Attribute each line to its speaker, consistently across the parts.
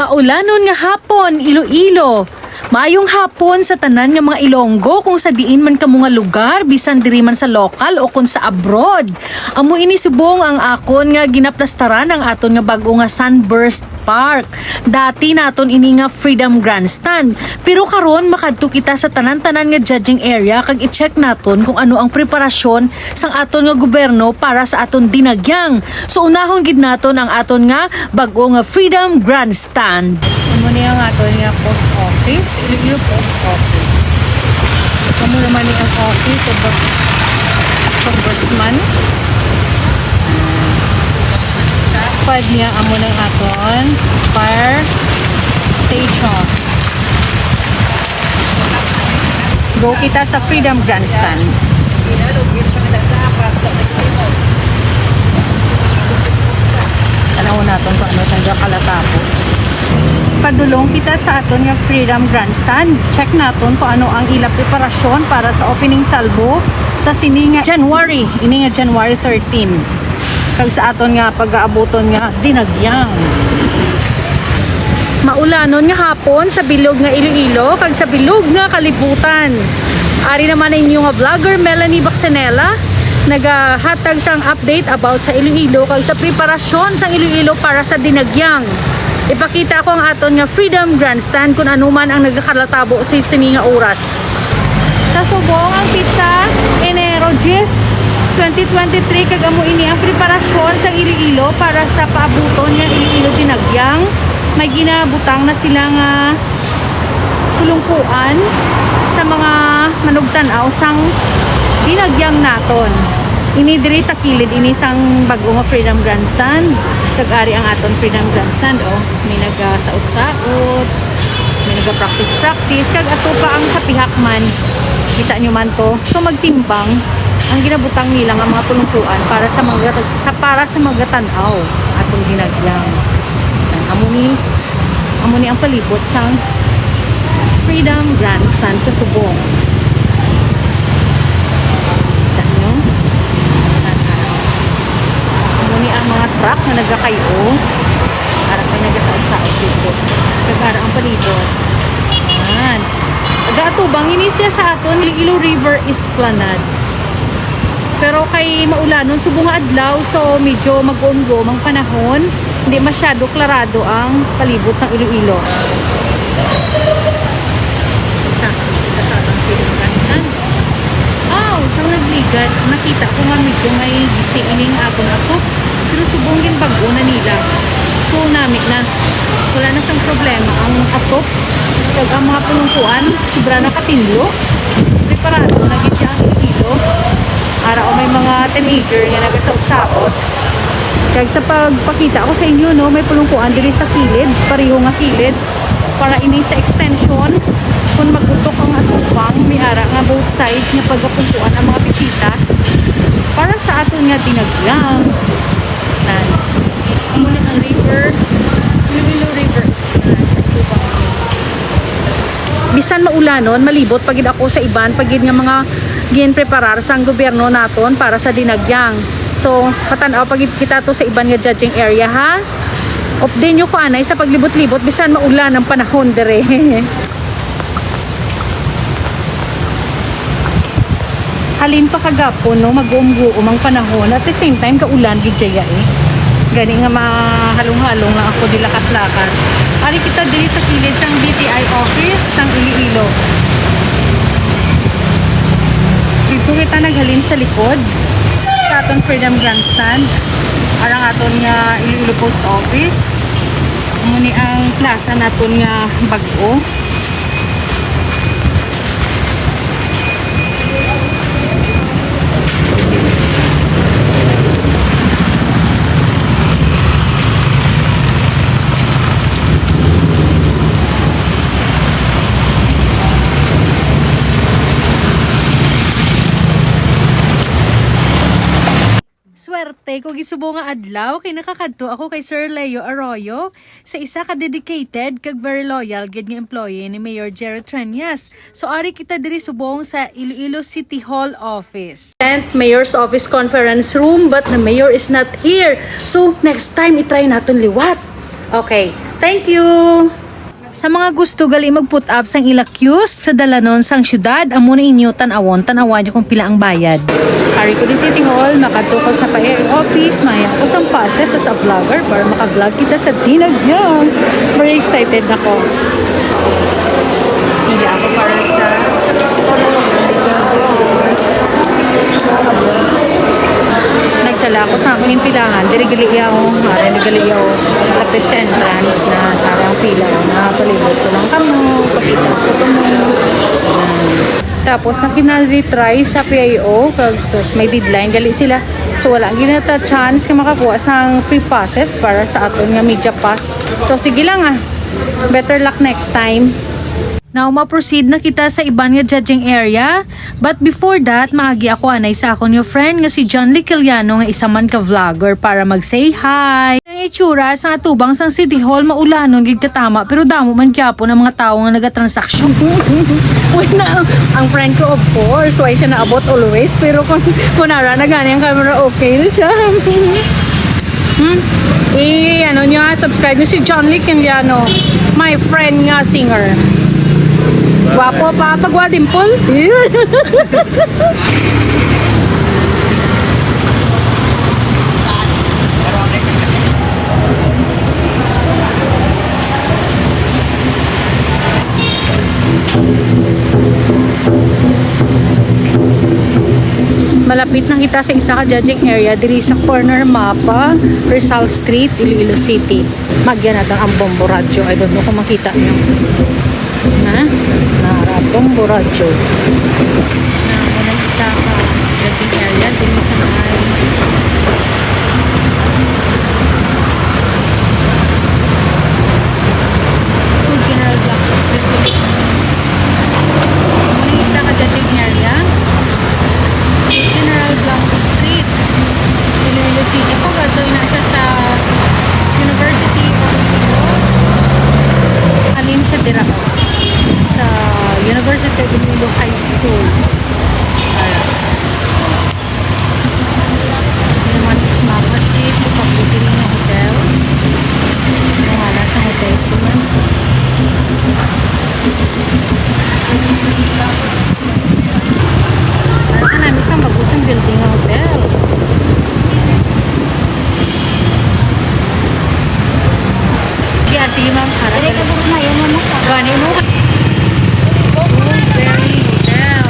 Speaker 1: Maulanon nga hapon, Iloilo. Maayong hapon sa tanan nga mga Ilonggo kung sa diin man kamo nga lugar bisan diri man sa lokal o kung sa abroad. Amo ini subong ang akon nga ginaplastaran ang aton nga bag-o nga Sunburst Park. Dati naton ini nga Freedom Grandstand. Pero karon makadto kita sa tanan-tanan nga judging area kag i-check naton kung ano ang preparasyon sang aton nga gobyerno para sa aton dinagyang. So unahon gid naton ang aton nga bag-o nga Freedom Grandstand.
Speaker 2: Amo niya ang aton nga post office, Iloilo post office. Kamo naman ni ang office of congressman. Pad niya amo ng aton fire station. Go kita sa Freedom Grandstand. Tanaw natin kung ano tangga kalatapo. Padulong kita sa aton nga Freedom Grandstand. Check naton kung ano ang ila preparasyon para sa opening salvo sa sini nga January, ini nga January 13. Kag sa aton nga pag-aaboton nga dinagyang.
Speaker 1: Maulanon nga hapon sa bilog nga Iloilo kag sa bilog nga kalibutan. Ari naman na inyo nga vlogger Melanie Baxenela nagahatag sang update about sa Iloilo kag sa preparasyon sang Iloilo para sa dinagyang. Ipakita ko ang aton nga Freedom Grandstand kung ano man ang nagakalatabo sa sini nga oras. Sa subong ang pizza Enero 2023 kag amo ini ang preparasyon sa Iloilo para sa paabuton nga Iloilo dinagyang. May ginabutang na sila nga tulungkuan sa mga manugtanaw sang dinagyang naton. Ini diri sa kilid ini sang bag-o nga Freedom Grandstand. Kag-ari ang aton Freedom Grandstand may nagasaot-saot, may naga-practice kag ato pa ang sa pihakman. Kita nyo man to. So magtimbang ang ginabutang nila nga mga tulungkuan para sa mga tanaw atong dinagyang. Amo ni ang palibot sang Freedom Grandstand sa subong. Kita nyo? Amo ni ang mga truck na nagkakayo para kay nagasaot-saot dito. Kagara ang palibot. Ayan. Agatubang ini siya sa aton Iloilo River Esplanade. Pero kay maulanon subong nga adlaw so medyo mag-unggo ang panahon, hindi masyado klarado ang palibot sa Iloilo. Sa atong Freedom Grandstand. Sa nagligad, nakita ko nga medyo may gisi ining abon ako. Pero subong din bago na nila. So nami na. So wala na sang problema ang ato. Kag ang mga punungkuan, sobra na katinlo. Preparado na gid siya ang Iloilo. Ara o may mga teenager nga nagasaot-saot. Kag sa pagpakita ko sa inyo no, may pulungkuan diri sa kilid, pareho nga kilid para ini sa extension kung magutok ang atubang may ara nga both sides nga pagpungkuan ang mga bisita para sa aton nga dinagyang. Nan. Amo ang river, Iloilo River. Bisan maulanon, malibot pagid ako sa iban pagid nga mga ginpreparar sang gobyerno naton para sa dinagyang. So, patanaw pagid kita to sa iban nga judging area ha. Update nyo ko anay sa paglibot-libot bisan maulan ang panahon dire. Halin pa kagapon no, mag-uumguum ang panahon at the same time kaulan gid jaya Gani nga mahalong-halong lang ako dilakat-lakat. Ari kita diri sa kilid sang DTI office sang Iloilo. Dito kita naghalin sa likod sa aton Freedom Grandstand. Arang aton nga Iloilo Post Office. Muni ang plaza naton nga bag-o. Swerte ko gisubo nga adlaw kay nakakadto ako kay Sir Leo Arroyo sa isa ka dedicated kag very loyal gid nga employee ni Mayor Jerry Treñas. So ari kita diri subong sa Iloilo City Hall office. Mayor's office conference room but the mayor is not here. So next time itry naton liwat. Okay. Thank you! Sa mga gusto gali mag-put up sang ilakyus sa dalanon sang syudad, amo na inyo tanawon nyo kung pila ang bayad. Ari ko din City Hall, makadto ko sa PAEA office, maya ko sa pases sa vlogger para maka-vlog kita sa Dinagyang. Very excited ako. Pila ako para sa nagsala ako sa akong impilangan, dirigali ako, dirigali ako, lapit sa entrance na tarang pila, na palibot ko lang kamo, pakita ko kamo. Tapos na kinalitry sa PIO, kag may deadline, gali sila. So wala ginata chance ka makakuha sang free passes para sa aton nga media pass. So sige lang better luck next time. Now, ma-proceed na kita sa iban nga judging area. But before that, maagi ako anay sa akong yung friend nga si John Lee Quiliano nga isa man ka vlogger para mag-say hi. Ang itsura sa atubang sang City Hall maulanon gid katama pero damo man gyapon ang mga tawo nga nagatransaksyon. Wait na, ang friend ko of course, why siya naabot always pero kung kunara na gani ang camera okay na siya. Ano niya, subscribe niyo si John Lee Quiliano, my friend nga singer. Guwapo pa, pagwa dimple. Malapit na kita sa isa ka judging area diri sa corner mapa, Rizal Street, Iloilo City. Magyan natin ang Bombo Radyo. I don't know kung makita niyo. Bombo Radyo. Na isa ka judging area diri sa may General Black Street. Isa ka judging area General Blanco Street, Iloilo City po. Gatoy na siya sa University of Iloilo. Alin siya dira sa University of Iloilo High School. Yung mga Mapa Street, papabuti rin ng hotel. Nangalan sa hotel ko man. Namin isang magusang building ng hotel. Sige ma'am, harap. Gani mo. Very hotel.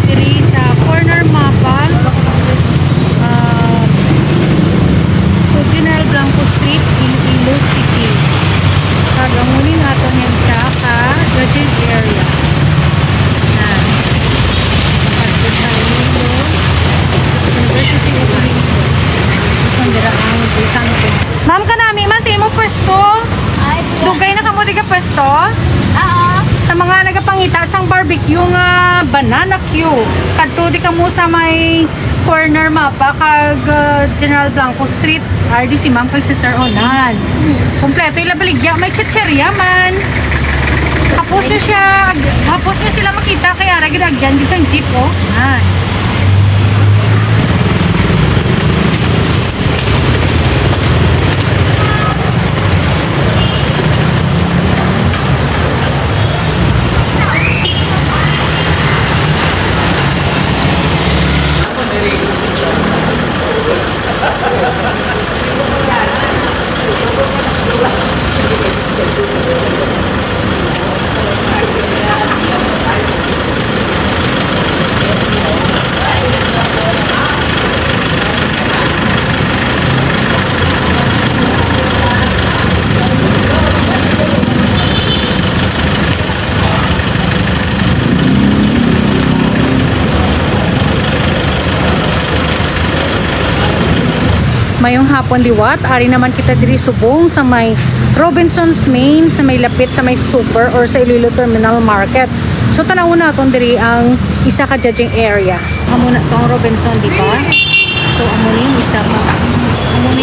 Speaker 1: Diri sa corner mapa. General Blanco Street, Iloilo City. Kagangunin nato niya siya ka judging area. Ma'am ka nami, mas imo pwesto? Dugay na kamo di ka pwesto? Oo. Sa mga nagapangita sang barbecue nga banana queue. Kadto di kamo sa may corner mapa kag General Blanco Street. RD si ma'am kag si Sir Onan. Kompleto ila baligya, may chicheria man. Hapos niyo siya, hapos niyo sila makita kaya ra gid agyan gid sang jeep oh. Mayong hapon liwat, ari naman kita diri subong sa may Robinson's Main, sa may lapit sa may Super or sa Iloilo Terminal Market. So tanawon naton diri ang isa ka judging area. Amo na tong Robinson, di ba? So amo ni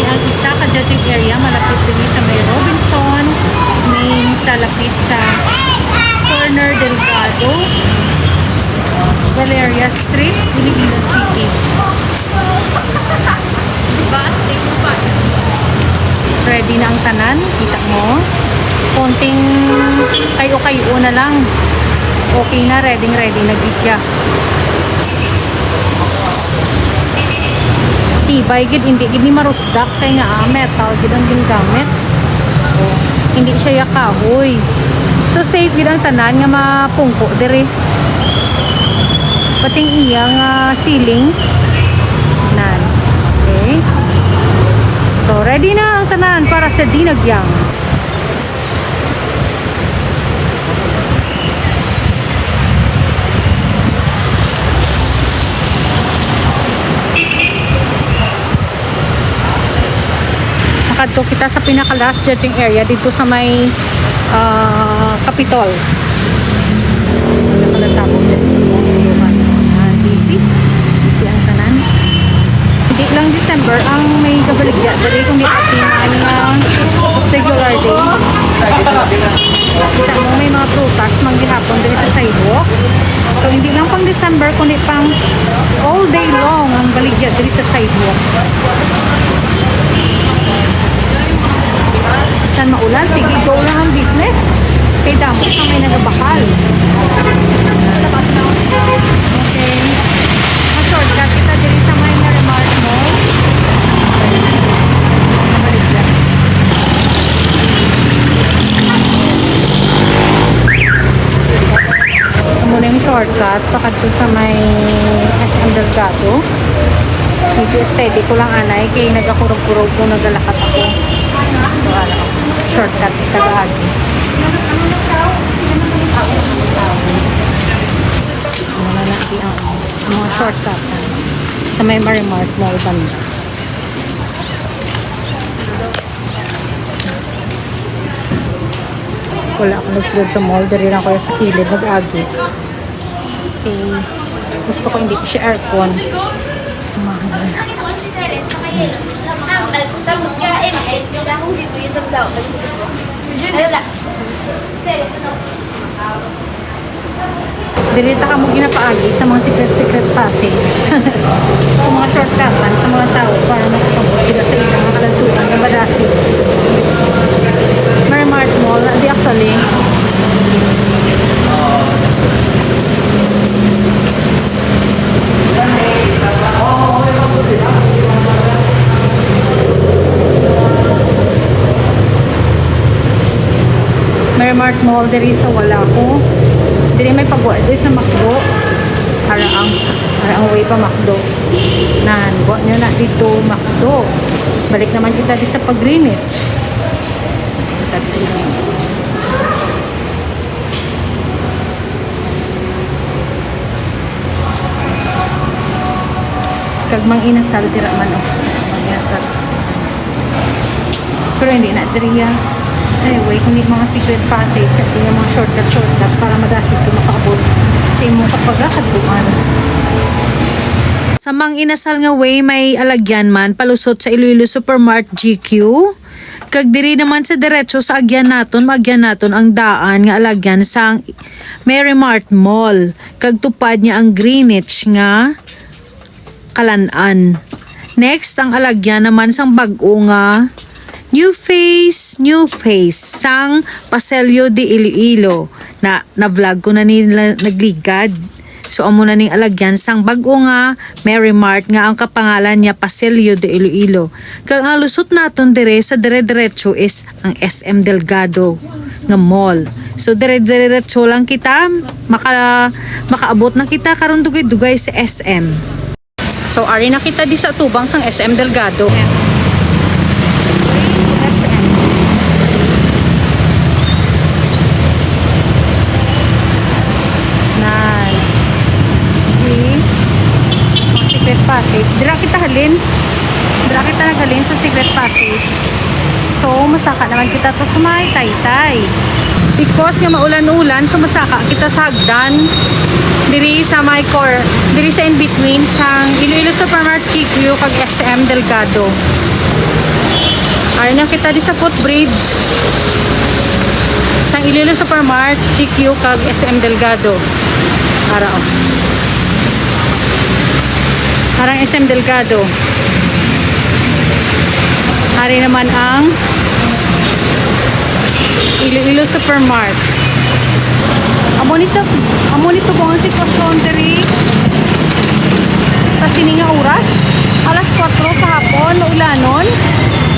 Speaker 1: ang isa ka judging area malapit diri sa may Robinson Main, sa lapit sa Corner Delgado, Valeria Street, Iloilo City. Diba? Stay mo pa.
Speaker 2: Ready na ang tanan. Kita mo. Konting kayo-kayo na lang. Okay na. Ready na gitya. Tibay gid, hindi gid ni marusdak kay nga metal gid ang ginagamit. Oh, hindi siya yakahoy. So safe gid ang tanan nga mapungko diri. Pating iyang ceiling nan. Okay. So ready na ang tanan para sa dinagyang. Nakadto kita sa pinaka last judging area dito sa may Capitol. Nakalatapos busy ang tanan. Hindi lang December ang may kabaligya dali kung di ating regular day. Kita mo may mga prutas manggihapon dali sa sidewalk. So hindi lang pang December kundi pang all day long ang baligya dali sa sidewalk. San maulan, sige, go lang ang business. Kay damo sa may nagabakal. Okay. Shortcut kita diri sa may Marymount Mall. Muna yung shortcut pakadto sa may SM Delgado. Medyo steady ko lang anay kay nagakurog-kurog ko nagalakat ako. So, shortcut sa gaagi. Muna natin ang mga shortcut sa may Marymount Mall banda. Wala akong nagsulod sa mall. Dari lang ko sa kilid mag-agi. Okay. Gusto ko hindi siya aircon. Sumahan na. Dilita ka mo ginapaagi sa mga secret passage. Sa mga shortcutan, sa mga tao para makapagod sila sa ilang mga kalantuan na madasi. Marymount Mall, di actually. Marymount Mall, diri sa wala ko. Diri may pagwa diri sa Macdo. Para ang way pa Macdo. Nan, buwa nyo na dito Macdo. Balik naman kita di sa pag-Greenwich. Kita di sa Greenwich. Kagmang inasal tira man o. Kagmang inasal. Pero hindi na diri ya. Anyway, kung di mga secret passage at yung mga shortcut para madasig ko makaabot sa imong kapagakadbuan.
Speaker 3: Sa mang inasal nga way may alagyan man palusot sa Iloilo Supermart GQ. Kag diri naman sa diretso sa agyan naton ang daan nga alagyan sa Marymount Mall. Kag tupad niya ang Greenwich nga Kalan-an. Next ang alagyan naman sang bag-o nga New face sang Paselyo de Iloilo na vlog ko na nila nagligad. So amo na ning alagyan sang bag-o nga Marymount nga ang kapangalan niya Paselyo de Iloilo. Kag ang lusot naton dire sa dire-diretso is ang SM Delgado nga mall. So dire-diretso lang kita makaabot na kita karon dugay-dugay sa SM.
Speaker 2: So ari na kita di sa tubang sang SM Delgado. Secret passage. Dira kita naghalin sa secret passage. So, masaka naman kita to sa may Taytay. Because nga maulan-ulan, so masaka kita sa hagdan. Diri sa may core, diri sa in-between sang Iloilo Supermart GQ kag SM Delgado. Ari na kita di sa footbridge. Sang Iloilo Supermart GQ kag SM Delgado. Para o. Parang SM Delgado. Ari naman ang Iloilo Supermart. Amo ni subong ang sitwasyon diri sa sininga oras. Alas 4 sa hapon, ulanon.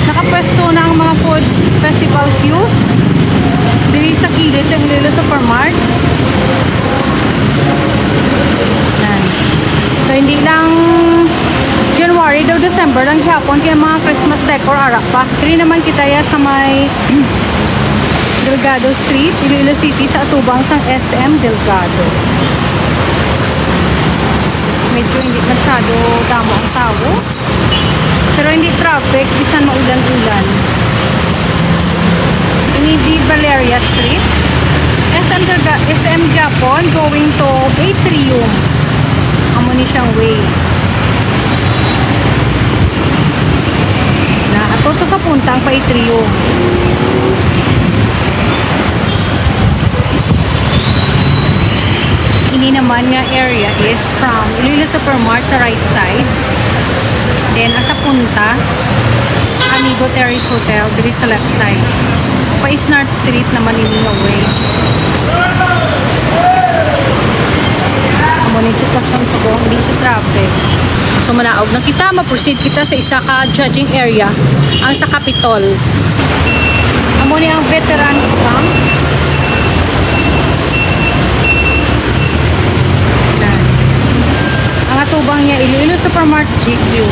Speaker 2: Nakapwesto na ang mga food festival queues diri sa kilid sa Iloilo Supermart. Yan. So hindi lang January daw, December lang hapon kaya mga Christmas decor ara pa. Diri naman kita ya sa may Delgado Street, Iloilo City sa atubang sang SM Delgado. Medyo hindi masyado damo ang tao. Pero hindi traffic, bisan maulan-ulan. Ini Valeria Street. SM Japon going to Atrium. Amo ni siyang way. Na ato to sa puntang pa Atrium. Ini naman nga area is from Iloilo Supermart sa right side. Then asa punta Amigo Terrace Hotel diri sa left side. Pa Isnard Street naman ini nga way. Amo ni sitwasyon sa buong hindi sa traffic. So manaog na kita, ma-proceed kita sa isa ka judging area ang sa Capitol. Amo ni ang Veterans Camp. Ang atubang niya Iloilo Supermart GQ.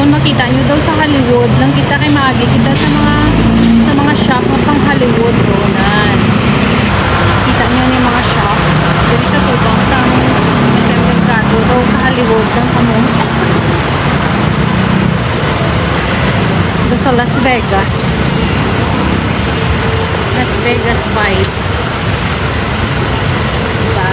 Speaker 2: Kung makita nyo daw sa Hollywood, lang kita kay maagi kita sa mga shop ng pang Hollywood doon. Kita nyo yung mga shop dito sa tubang sa SM Delgado daw sa Hollywood lang kamo. Doon sa Las Vegas. Las Vegas vibe. Diba?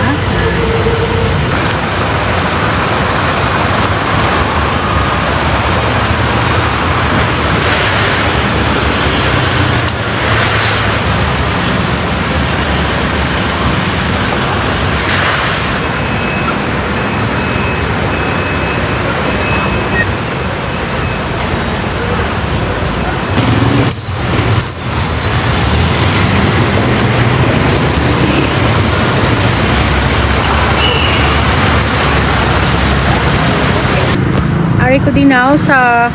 Speaker 2: Ari ko din now sa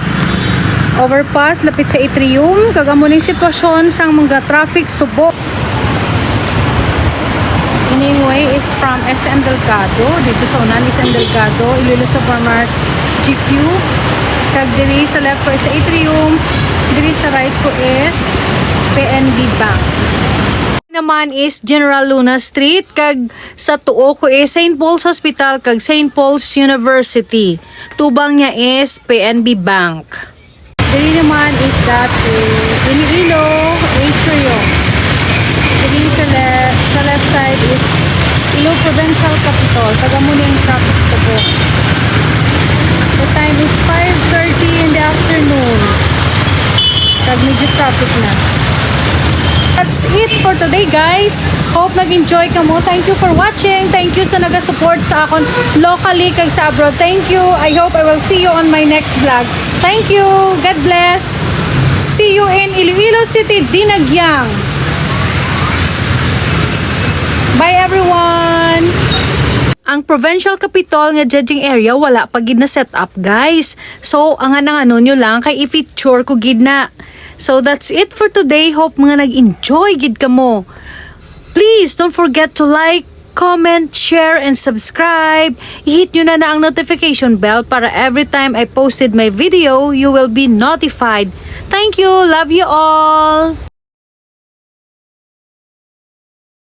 Speaker 2: overpass lapit sa Atrium. Kagamuling sitwasyon sang mga traffic subo. Anyway is from SM Delgado. Dito sa unan SM Delgado, Iloilo Supermart GQ. Kag diri sa left ko is Atrium. Diri sa right ko is PNB Bank. Naman is General Luna Street, kag sa tuo ko is St. Paul's Hospital kag St. Paul's University. Tubang niya is PNB Bank. Dili naman is that Iloilo Atrium. Dili sa left side is Iloilo Provincial Capital. Kagamunin yung traffic sa po. The time is 5:30 in the afternoon. Kag medyo traffic na. That's it for today, guys. Hope nag-enjoy ka mo. Thank you for watching. Thank you sa nag-support sa akon locally kag sa abroad. Thank you. I hope I will see you on my next vlog. Thank you. God bless. See you in Iloilo City, Dinagyang. Bye, everyone. Ang provincial capital nga judging area wala pa gid na set up, guys. So ang ano nyo lang kay i-feature ko gid na. So that's it for today. Hope mga nag-enjoy gid kamo. Please don't forget to like, comment, share, and subscribe. I-hit nyo na ang notification bell para every time I posted my video, you will be notified. Thank you. Love you all.